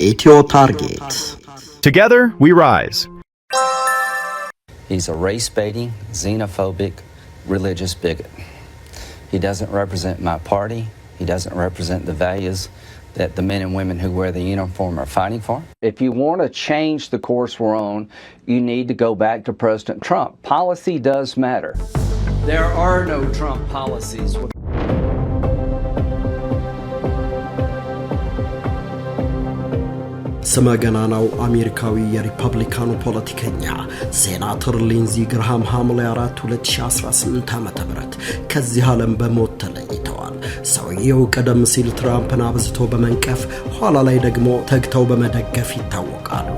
ኢትዮ ታርጌት Together we rise. He's a race-baiting, xenophobic, religious bigot. He doesn't represent my party. He doesn't represent the values that the men and women who wear the uniform are fighting for. If you want to change the course we're on, you need to go back to President Trump. Policy does matter. There are no Trump policies. ስመገናናው አሜሪካዊ የሪፐብሊካኑ ፖለቲከኛ ሴናተር ሊንዚ ግርሃም ሐምሌ 4 2018 ዓ.ም ከዚህ ዓለም በሞት ተለይተዋል። ሰውየው ቀደም ሲል ትራምፕን አብዝቶ በመንቀፍ ኋላ ላይ ደግሞ ተግተው በመደገፍ ይታወቃሉ።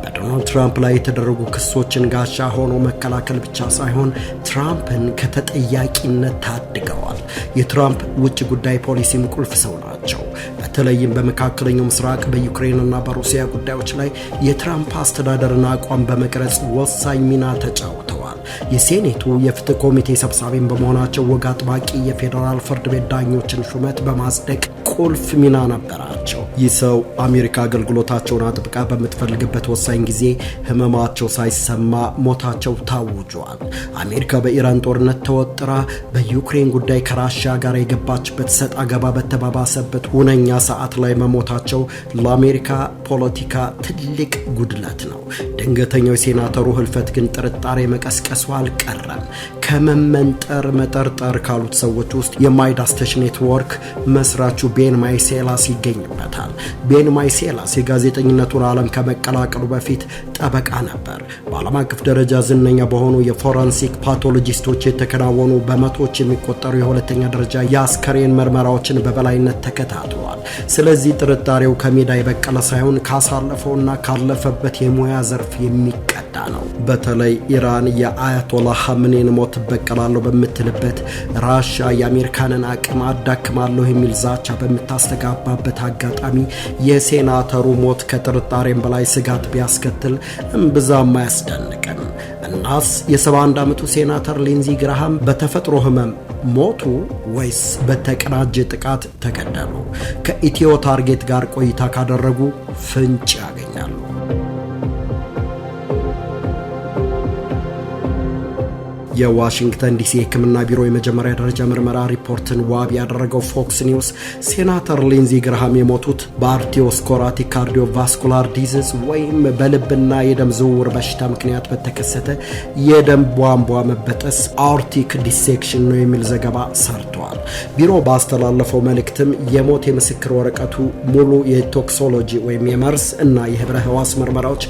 በዶናልድ ትራምፕ ላይ የተደረጉ ክሶችን ጋሻ ሆኖ መከላከል ብቻ ሳይሆን ትራምፕን ከተጠያቂነት ታድገዋል። የትራምፕ ውጭ ጉዳይ ፖሊሲም ቁልፍ ሰው ናቸው። በተለይም በመካከለኛው ምስራቅ በዩክሬንና በሩሲያ ጉዳዮች ላይ የትራምፕ አስተዳደርና አቋም በመቅረጽ ወሳኝ ሚና ተጫውተዋል። የሴኔቱ የፍትህ ኮሚቴ ሰብሳቢም በመሆናቸው ወግ አጥባቂ የፌደራል ፍርድ ቤት ዳኞችን ሹመት በማጽደቅ ቁልፍ ሚና ነበራቸው። ይህ ሰው አሜሪካ አገልግሎታቸውን አጥብቃ በምትፈልግበት ወሳኝ ጊዜ ህመማቸው ሳይሰማ ሞታቸው ታውጇል። አሜሪካ በኢራን ጦርነት ተወጥራ በዩክሬን ጉዳይ ከራሺያ ጋር የገባችበት ሰጥ አገባ በተባባሰበት ሁነኛ ሰዓት ላይ መሞታቸው ለአሜሪካ ፖለቲካ ትልቅ ጉድለት ነው። ድንገተኛው ሴናተሩ ህልፈት ግን ጥርጣሬ መቀስቀሱ አልቀረም። ከመመንጠር መጠርጠር ካሉት ሰዎች ውስጥ የማይዳስ ተች ኔትወርክ መስራቹ ቤን ማይሴላስ ይገኝበታል። ቤን ማይሴላስ የጋዜጠኝነቱን ዓለም ከመቀላቀሉ በፊት ጠበቃ ነበር። በዓለም አቀፍ ደረጃ ዝነኛ በሆኑ የፎረንሲክ ፓቶሎጂስቶች የተከናወኑ በመቶዎች የሚቆጠሩ የሁለተኛ ደረጃ የአስከሬን ምርመራዎችን በበላይነት ተከታትሏል። ስለዚህ ጥርጣሬው ከሜዳ የበቀለ ሳይሆን ካሳለፈውና ካለፈበት የሙያ ዘርፍ የሚቀዳ ነው። በተለይ ኢራን የአያቶላህ ኻሜኒን ሞት በቀላለሁ በምትልበት፣ ራሻ የአሜሪካንን አቅም አዳክማለሁ የሚል ዛቻ በምታስተጋባበት አጋጣሚ የሴናተሩ ሞት ከጥርጣሬም በላይ ስጋት ቢያስከትል እምብዛም አያስደንቅም። እናስ የ71 ዓመቱ ሴናተር ሊንዚ ግርሃም በተፈጥሮ ህመም ሞቱ ወይስ በተቀናጀ ጥቃት ተገደሉ? ከኢትዮ ታርጌት ጋር ቆይታ ካደረጉ ፍንጭ ያገኛሉ። የዋሽንግተን ዲሲ ሕክምና ቢሮ የመጀመሪያ ደረጃ ምርመራ ሪፖርትን ዋቢ ያደረገው ፎክስ ኒውስ ሴናተር ሊንዚ ግርሃም የሞቱት በአርቴሪዮስክሌሮቲክ ካርዲዮቫስኩላር ዲዚዝ ወይም በልብና የደም ዝውውር በሽታ ምክንያት በተከሰተ የደም ቧንቧ መበጠስ አኦርቲክ ዲሴክሽን ነው የሚል ዘገባ ሰርቷል። ቢሮ ባስተላለፈው መልእክትም የሞት የምስክር ወረቀቱ ሙሉ የቶክሶሎጂ ወይም የመርስ እና የህብረ ህዋስ ምርመራዎች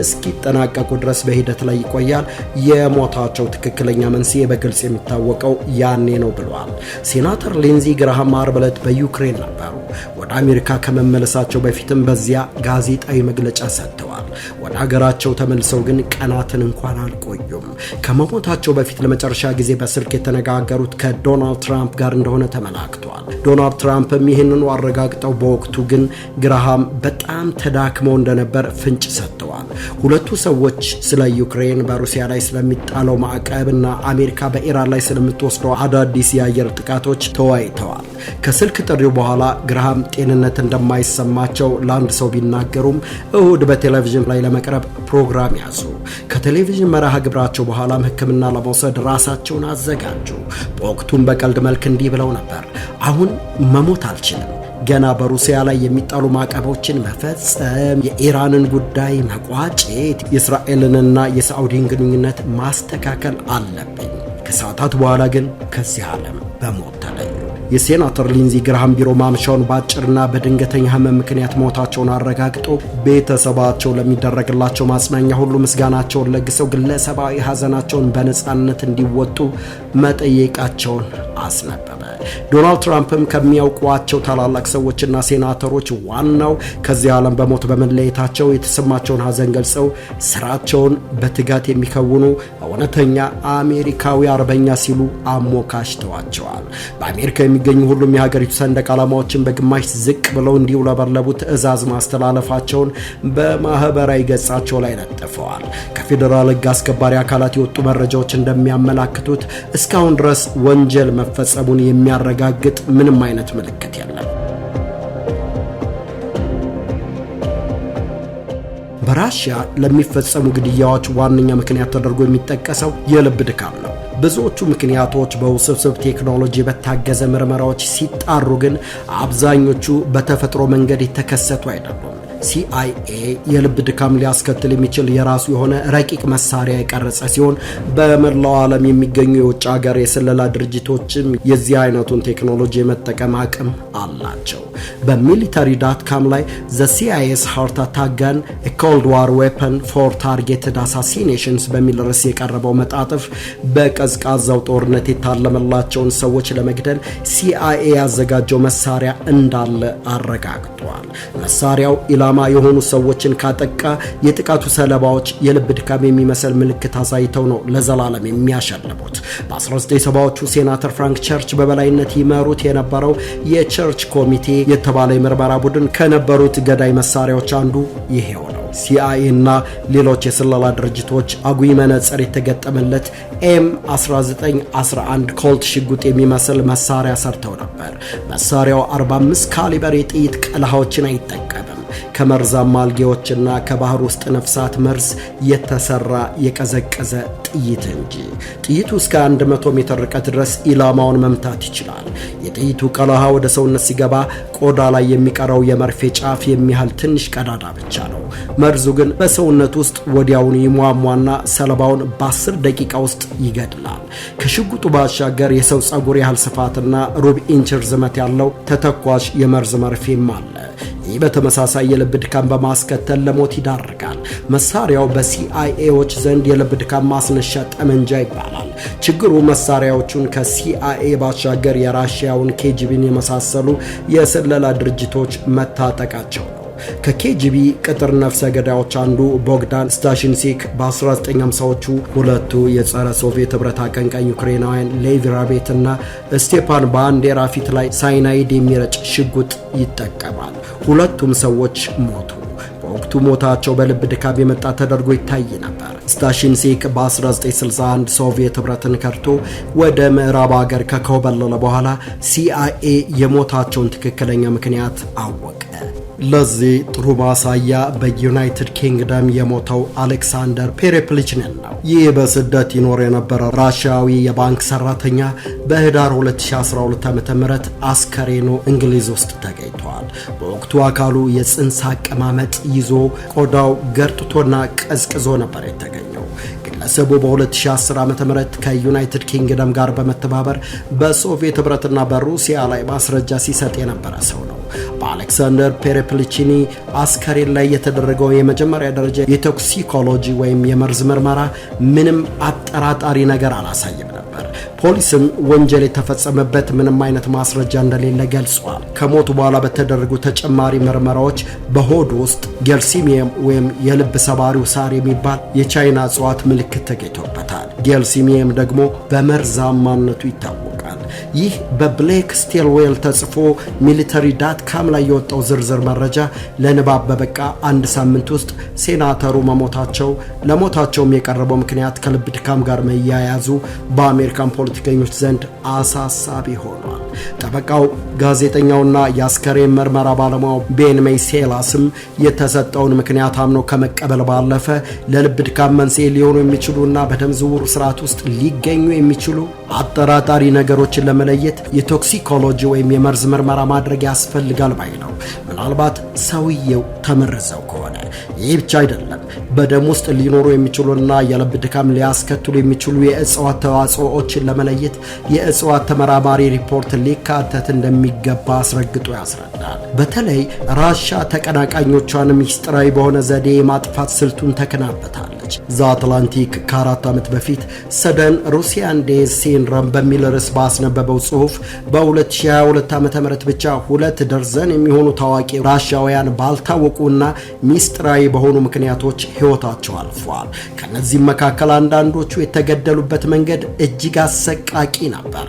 እስኪጠናቀቁ ድረስ በሂደት ላይ ይቆያል። የሞታቸው ትክክለኛ መንስኤ በግልጽ የሚታወቀው ያኔ ነው ብለዋል። ሴናተር ሊንዚ ግርሃም ዓርብ ዕለት በዩክሬን ነበሩ። ወደ አሜሪካ ከመመለሳቸው በፊትም በዚያ ጋዜጣዊ መግለጫ ሰጥተዋል። ወደ ሀገራቸው ተመልሰው ግን ቀናትን እንኳን አልቆዩም። ከመሞታቸው በፊት ለመጨረሻ ጊዜ በስልክ የተነጋገሩት ከዶናልድ ትራምፕ ጋር እንደሆነ ተመላክቷል። ዶናልድ ትራምፕም ይህንኑ አረጋግጠው በወቅቱ ግን ግርሃም በጣም ተዳክመው እንደነበር ፍንጭ ሰጥተዋል። ሁለቱ ሰዎች ስለ ዩክሬን በሩሲያ ላይ ስለሚጣለው ማዕቀብና አሜሪካ በኢራን ላይ ስለምትወስደው አዳዲስ የአየር ጥቃቶች ተወያይተዋል። ከስልክ ጥሪው በኋላ ግርሃም ጤንነት እንደማይሰማቸው ለአንድ ሰው ቢናገሩም እሁድ በቴሌቪዥን ላይ ለመቅረብ ፕሮግራም ያዙ። ከቴሌቪዥን መርሃ ግብራቸው በኋላም ሕክምና ለመውሰድ ራሳቸውን አዘጋጁ። በወቅቱም በቀልድ መልክ እንዲህ ብለው ነበር: አሁን መሞት አልችልም። ገና በሩሲያ ላይ የሚጣሉ ማዕቀቦችን መፈጸም፣ የኢራንን ጉዳይ መቋጨት፣ የእስራኤልንና የሳዑዲን ግንኙነት ማስተካከል አለብኝ። ከሰዓታት በኋላ ግን ከዚህ ዓለም በሞት ተለዩ። የሴናተር ሊንዚ ግርሃም ቢሮ ማምሻውን ባጭርና በድንገተኛ ህመም ምክንያት ሞታቸውን አረጋግጦ ቤተሰባቸው ለሚደረግላቸው ማጽናኛ ሁሉ ምስጋናቸውን ለግሰው ግለሰባዊ ሐዘናቸውን በነጻነት እንዲወጡ መጠየቃቸውን አስነበበ። ዶናልድ ትራምፕም ከሚያውቋቸው ታላላቅ ሰዎችና ሴናተሮች ዋናው ከዚህ ዓለም በሞት በመለየታቸው የተሰማቸውን ሐዘን ገልጸው ስራቸውን በትጋት የሚከውኑ እውነተኛ አሜሪካዊ አርበኛ ሲሉ አሞካሽተዋቸዋል። በአሜሪካ የሚገኙ ሁሉም የሀገሪቱ ሰንደቅ ዓላማዎችን በግማሽ ዝቅ ብለው እንዲውለበለቡ ትዕዛዝ ማስተላለፋቸውን በማህበራዊ ገጻቸው ላይ ለጥፈዋል። ከፌዴራል ሕግ አስከባሪ አካላት የወጡ መረጃዎች እንደሚያመላክቱት እስካሁን ድረስ ወንጀል መፈጸሙን የሚያረጋግጥ ምንም አይነት ምልክት የለም። በራሽያ ለሚፈጸሙ ግድያዎች ዋነኛ ምክንያት ተደርጎ የሚጠቀሰው የልብ ድካም ነው። ብዙዎቹ ምክንያቶች በውስብስብ ቴክኖሎጂ በታገዘ ምርመራዎች ሲጣሩ ግን አብዛኞቹ በተፈጥሮ መንገድ የተከሰቱ አይደሉም። CIA የልብ ድካም ሊያስከትል የሚችል የራሱ የሆነ ረቂቅ መሳሪያ የቀረጸ ሲሆን በመላው ዓለም የሚገኙ የውጭ ሀገር የስለላ ድርጅቶችም የዚህ አይነቱን ቴክኖሎጂ የመጠቀም አቅም አላቸው። በሚሊተሪ.com ላይ the CIA's heart attack gun a cold war weapon for targeted assassinations በሚል ርዕስ የቀረበው መጣጥፍ በቀዝቃዛው ጦርነት የታለመላቸውን ሰዎች ለመግደል CIA ያዘጋጀው መሳሪያ እንዳለ አረጋግጧል። መሳሪያው ኢላማ የሆኑ ሰዎችን ካጠቃ የጥቃቱ ሰለባዎች የልብ ድካም የሚመስል ምልክት አሳይተው ነው ለዘላለም የሚያሸልቡት። በ1970ዎቹ ሴናተር ፍራንክ ቸርች በበላይነት ይመሩት የነበረው የቸርች ኮሚቴ የተባለ የምርመራ ቡድን ከነበሩት ገዳይ መሳሪያዎች አንዱ ይሄው ነው። CIA እና ሌሎች የስለላ ድርጅቶች አጉይ መነጽር የተገጠመለት M1911 ኮልት ሽጉጥ የሚመስል መሳሪያ ሰርተው ነበር። መሳሪያው 45 ካሊበር የጥይት ቀለሃዎችን አይጠቀምም። ከመርዛማ አልጌዎችና ከባህር ውስጥ ነፍሳት መርዝ የተሰራ የቀዘቀዘ ጥይት እንጂ። ጥይቱ እስከ 100 ሜትር ርቀት ድረስ ኢላማውን መምታት ይችላል። የጥይቱ ቀለሃ ወደ ሰውነት ሲገባ ቆዳ ላይ የሚቀረው የመርፌ ጫፍ የሚያህል ትንሽ ቀዳዳ ብቻ ነው። መርዙ ግን በሰውነት ውስጥ ወዲያውን ይሟሟና ሰለባውን በ10 ደቂቃ ውስጥ ይገድላል። ከሽጉጡ ባሻገር የሰው ጸጉር ያህል ስፋትና ሩብ ኢንች ርዝመት ያለው ተተኳሽ የመርዝ መርፌም አለ። ይህ በተመሳሳይ የልብ ድካም በማስከተል ለሞት ይዳርጋል። መሳሪያው በCIAዎች ዘንድ የልብ ድካም ማስነሻ ጠመንጃ ይባላል። ችግሩ መሳሪያዎቹን ከCIA ባሻገር የራሽያውን KGBን የመሳሰሉ የስለላ ድርጅቶች መታጠቃቸው ነው። ከKGB ቅጥር ነፍሰ ገዳዮች አንዱ ቦግዳን ስታሽንሲክ በ1950ዎቹ ሁለቱ የጸረ ሶቪየት ህብረት አቀንቃኝ ዩክሬናውያን ሌቪ ራቤት እና ስቴፓን ባንዴራ ፊት ላይ ሳይናይድ የሚረጭ ሽጉጥ ይጠቀማል። ሁለቱም ሰዎች ሞቱ። በወቅቱ ሞታቸው በልብ ድካም የመጣ ተደርጎ ይታይ ነበር። ስታሽንሲክ በ1961 ሶቪየት ህብረትን ከርቶ ወደ ምዕራብ ሀገር ከኮበለለ በኋላ CIA የሞታቸውን ትክክለኛ ምክንያት አወቀ። ለዚህ ጥሩ ማሳያ በዩናይትድ ኪንግደም የሞተው አሌክሳንደር ፔሬፕሊችንን ነው። ይህ በስደት ይኖር የነበረ ራሽያዊ የባንክ ሰራተኛ በህዳር 2012 ዓ.ም አስከሬኑ እንግሊዝ ውስጥ ተገኝቷል። በወቅቱ አካሉ የጽንስ አቀማመጥ ይዞ ቆዳው ገርጥቶና ቀዝቅዞ ነበር የተገኘው። ግለሰቡ በ2010 ዓ.ም ከዩናይትድ ኪንግደም ጋር በመተባበር በሶቪየት ህብረትና በሩሲያ ላይ ማስረጃ ሲሰጥ የነበረ ሰው ነው። በአሌክሳንደር ፔሬፕሊቺኒ አስከሬን ላይ የተደረገው የመጀመሪያ ደረጃ የቶክሲኮሎጂ ወይም የመርዝ ምርመራ ምንም አጠራጣሪ ነገር አላሳየም ነበር። ፖሊስም ወንጀል የተፈጸመበት ምንም አይነት ማስረጃ እንደሌለ ገልጿል። ከሞቱ በኋላ በተደረጉ ተጨማሪ ምርመራዎች በሆድ ውስጥ ጌልሲሚየም ወይም የልብ ሰባሪው ሳር የሚባል የቻይና እጽዋት ምልክት ተገኝቶበታል። ጌልሲሚየም ደግሞ በመርዛማነቱ ይታወቃል። ይህ በብሌክ ስቴልዌል ተጽፎ ሚሊተሪ.com ላይ የወጣው ዝርዝር መረጃ ለንባብ በበቃ አንድ ሳምንት ውስጥ ሴናተሩ መሞታቸው፣ ለሞታቸውም የቀረበው ምክንያት ከልብ ድካም ጋር መያያዙ በአሜሪካን ፖለቲከኞች ዘንድ አሳሳቢ ሆኗል። ጠበቃው ጋዜጠኛውና የአስከሬን ምርመራ ባለሙያው ቤን ሜይሴላስም የተሰጠውን ምክንያት አምኖ ከመቀበል ባለፈ ለልብ ድካም መንስኤ ሊሆኑ የሚችሉና በደም ዝውውር ስርዓት ውስጥ ሊገኙ የሚችሉ አጠራጣሪ ነገሮችን ለመለየት የቶክሲኮሎጂ ወይም የመርዝ ምርመራ ማድረግ ያስፈልጋል ባይ ነው። ምናልባት ሰውየው ተመርዘው ከሆነ። ይህ ብቻ አይደለም። በደም ውስጥ ሊኖሩ የሚችሉና የልብ ድካም ሊያስከትሉ የሚችሉ የእጽዋት ተዋጽኦዎችን ለመለየት የእጽዋት ተመራማሪ ሪፖርት ሊካተት እንደሚገባ አስረግጦ ያስረዳል። በተለይ ራሻ ተቀናቃኞቿን ሚስጥራዊ በሆነ ዘዴ የማጥፋት ስልቱን ተከናበታለች። ዘ አትላንቲክ ከ4 ዓመት በፊት ሰደን ሩሲያን ዴዝ ሲንድሮም በሚል ርዕስ ባስነበበው ጽሑፍ በ2022 ዓ.ም ብቻ 2 ደርዘን የሚሆኑ ታዋቂ ራሻውያን ባልታወቁና ሚስጥራዊ በሆኑ ምክንያቶች ሕይወታቸው አልፏል። ከነዚህም መካከል አንዳንዶቹ የተገደሉበት መንገድ እጅግ አሰቃቂ ነበር።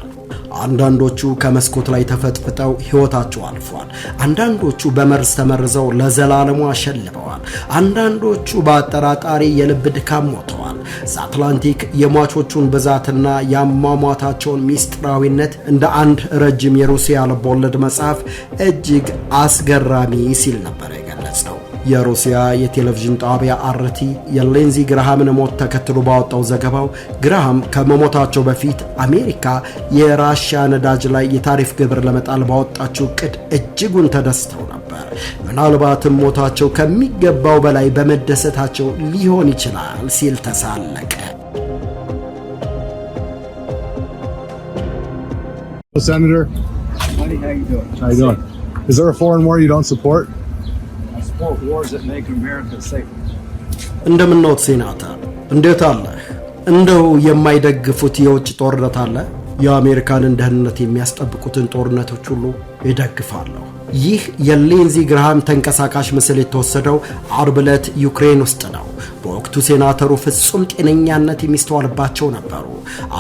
አንዳንዶቹ ከመስኮት ላይ ተፈጥፍጠው ሕይወታቸው አልፏል። አንዳንዶቹ በመርዝ ተመርዘው ለዘላለሙ አሸልበዋል። አንዳንዶቹ በአጠራጣሪ የልብ ድካም ሞተዋል። አትላንቲክ የሟቾቹን ብዛትና ያሟሟታቸውን ሚስጥራዊነት እንደ አንድ ረጅም የሩሲያ ልቦለድ መጽሐፍ እጅግ አስገራሚ ሲል ነበር የገለጸው። የሩሲያ የቴሌቪዥን ጣቢያ አርቲ የሊንዚ ግርሃምን ሞት ተከትሎ ባወጣው ዘገባው ግርሃም ከመሞታቸው በፊት አሜሪካ የራሽያ ነዳጅ ላይ የታሪፍ ግብር ለመጣል ባወጣችው ዕቅድ እጅጉን ተደስተው ነበር። ምናልባትም ሞታቸው ከሚገባው በላይ በመደሰታቸው ሊሆን ይችላል ሲል ተሳለቀ። Senator, Buddy, how you doing? how you doing? Is there a foreign war you don't support? I support wars that make America safer. እንደምንኖት ሴናተር እንዴት አለ? እንደው የማይደግፉት የውጭ ጦርነት አለ? የአሜሪካንን ደህንነት የሚያስጠብቁትን ጦርነቶች ሁሉ ይደግፋለሁ። ይህ የሊንዚ ግርሃም ተንቀሳቃሽ ምስል የተወሰደው አርብ ዕለት ዩክሬን ውስጥ ነው። በወቅቱ ሴናተሩ ፍጹም ጤነኛነት የሚስተዋልባቸው ነበሩ።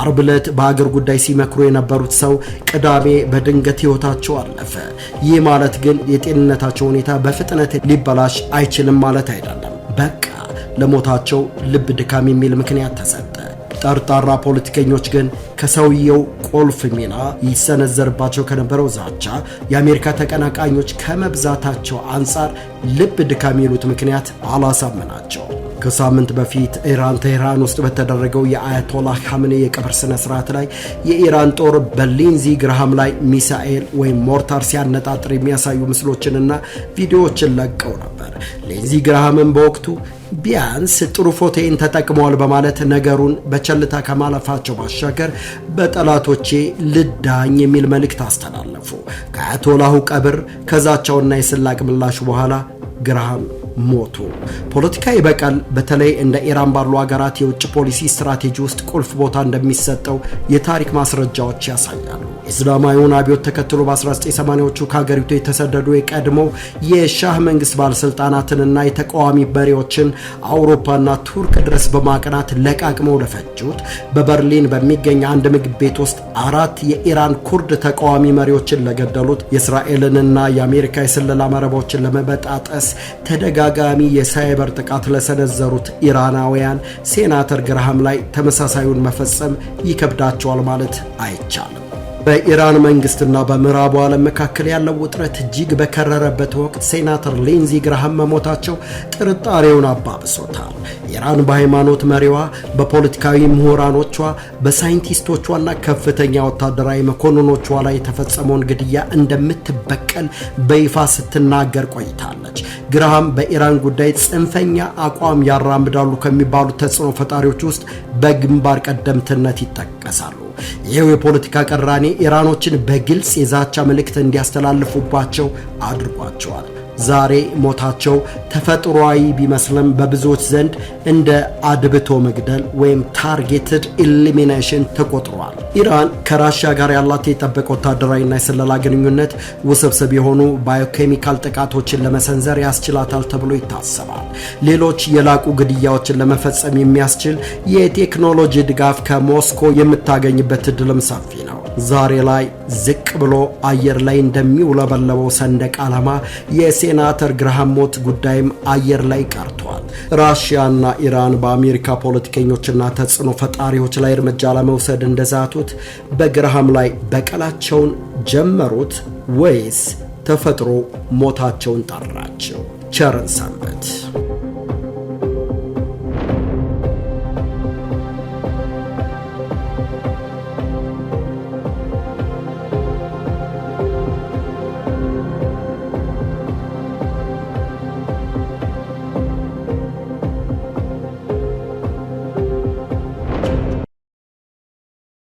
አርብ ዕለት በአገር ጉዳይ ሲመክሩ የነበሩት ሰው ቅዳሜ በድንገት ሕይወታቸው አለፈ። ይህ ማለት ግን የጤንነታቸው ሁኔታ በፍጥነት ሊበላሽ አይችልም ማለት አይደለም። በቃ ለሞታቸው ልብ ድካም የሚል ምክንያት ተሰጠ። ጠርጣራ ፖለቲከኞች ግን ከሰውየው ቁልፍ ሚና ይሰነዘርባቸው ከነበረው ዛቻ የአሜሪካ ተቀናቃኞች ከመብዛታቸው አንጻር ልብ ድካም የሚሉት ምክንያት አላሳመናቸው። ከሳምንት በፊት ኢራን ቴህራን ውስጥ በተደረገው የአያቶላህ ኻሜኒ የቀብር ስነ ስርዓት ላይ የኢራን ጦር በሊንዚ ግርሃም ላይ ሚሳኤል ወይም ሞርታር ሲያነጣጥር የሚያሳዩ ምስሎችንና ቪዲዮዎችን ለቀው ነበር። ሊንዚ ግርሃምን በወቅቱ ቢያንስ ጥሩ ፎቶን ተጠቅመዋል በማለት ነገሩን በቸልታ ከማለፋቸው ባሻገር በጠላቶቼ ልዳኝ የሚል መልእክት አስተላለፉ። ከአያቶላሁ ቀብር ከዛቻውና የስላቅ ምላሹ በኋላ ግርሃም ሞቱ። ፖለቲካዊ በቀል በተለይ እንደ ኢራን ባሉ ሀገራት የውጭ ፖሊሲ ስትራቴጂ ውስጥ ቁልፍ ቦታ እንደሚሰጠው የታሪክ ማስረጃዎች ያሳያሉ። እስላማዊውን አብዮት ተከትሎ በ1980ዎቹ ከሀገሪቱ የተሰደዱ የቀድሞው የሻህ መንግስት ባለስልጣናትንና የተቃዋሚ መሪዎችን አውሮፓና ቱርክ ድረስ በማቅናት ለቃቅመው ለፈጁት በበርሊን በሚገኝ አንድ ምግብ ቤት ውስጥ 4 የኢራን ኩርድ ተቃዋሚ መሪዎችን ለገደሉት የእስራኤልንና የአሜሪካ የስለላ መረቦችን ለመበጣጠስ ተደጋጋሚ የሳይበር ጥቃት ለሰነዘሩት ኢራናውያን ሴናተር ግርሃም ላይ ተመሳሳዩን መፈጸም ይከብዳቸዋል ማለት አይቻልም። በኢራን መንግስትና በምዕራቡ ዓለም መካከል ያለው ውጥረት እጅግ በከረረበት ወቅት ሴናተር ሊንዚ ግርሃም መሞታቸው ጥርጣሬውን አባብሶታል። ኢራን በሃይማኖት መሪዋ፣ በፖለቲካዊ ምሁራኖቿ፣ በሳይንቲስቶቿና ከፍተኛ ወታደራዊ መኮንኖቿ ላይ የተፈጸመውን ግድያ እንደምትበቀል በይፋ ስትናገር ቆይታለች። ግርሃም በኢራን ጉዳይ ጽንፈኛ አቋም ያራምዳሉ ከሚባሉ ተጽዕኖ ፈጣሪዎች ውስጥ በግንባር ቀደምትነት ይጠቀሳሉ። ይሄው የፖለቲካ ቀራኔ ኢራኖችን በግልጽ የዛቻ መልእክት እንዲያስተላልፉባቸው አድርጓቸዋል። ዛሬ ሞታቸው ተፈጥሯዊ ቢመስልም በብዙዎች ዘንድ እንደ አድብቶ መግደል ወይም ታርጌትድ ኢሊሚኔሽን ተቆጥሯል። ኢራን ከራሽያ ጋር ያላት የጠበቀ ወታደራዊና የስለላ ግንኙነት ውስብስብ የሆኑ ባዮኬሚካል ጥቃቶችን ለመሰንዘር ያስችላታል ተብሎ ይታሰባል። ሌሎች የላቁ ግድያዎችን ለመፈጸም የሚያስችል የቴክኖሎጂ ድጋፍ ከሞስኮ የምታገኝበት እድልም ሰፊ ነው። ዛሬ ላይ ዝቅ ብሎ አየር ላይ እንደሚውለበለበው ሰንደቅ ዓላማ የሴናተር ግርሃም ሞት ጉዳይም አየር ላይ ቀርቷል። ራሽያና ኢራን በአሜሪካ ፖለቲከኞችና ተጽዕኖ ፈጣሪዎች ላይ እርምጃ ለመውሰድ እንደዛቱት በግርሃም ላይ በቀላቸውን ጀመሩት ወይስ ተፈጥሮ ሞታቸውን ጠራቸው? ቸርን ሰንበት።